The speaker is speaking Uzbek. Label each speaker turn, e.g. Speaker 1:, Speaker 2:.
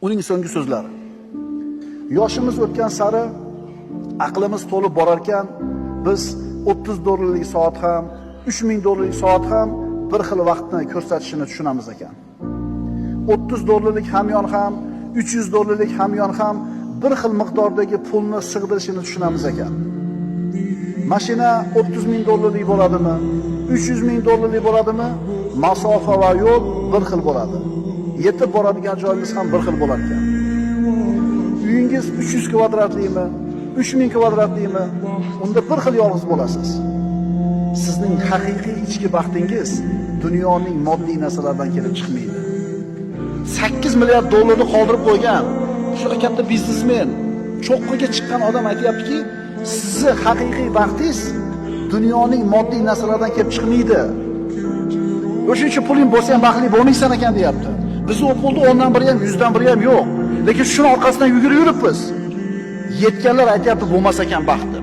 Speaker 1: Uning so'nggi so'zlari: yoshimiz o'tgan sari aqlimiz to'lib borar ekan, biz $30 soat ham, $3000 soat ham bir xil vaqtni ko'rsatishini tushunamiz ekan. $30 hamyon ham, $300 hamyon ham bir xil miqdordagi pulni sig'dirishini tushunamiz ekan. Mashina $30,000 bo'ladimi, $300,000 bo'ladimi, masofa va yo'l bir xil bo'ladi. Yetib boradigan joyimiz ham bir xil bo'lar ekan. Uyingiz 300 kvadratlikmi, 3000 kvadratlikmi, unda bir xil yolg'iz bo'lasiz. Sizning haqiqiy ichki baxtingiz dunyoning moddiy narsalardan kelib chiqmaydi. 8 milliard dollarni qoldirib qo'ygan shunaqa katta biznesmen, cho'qqiga chiqqan odam aytayaptiki, sizni haqiqiy baxtingiz dunyoning moddiy narsalardan kelib chiqmaydi. O'sha puling bo'lsa ham baxtli bo'lmaysan ekan deyapti. Biz u pulni 10dan biri ham, 100dan biri ham yo'q. Lekin shuni orqasidan yugurib yuribmiz. Yetganlar aytayapti, bo'lmas ekan baxti.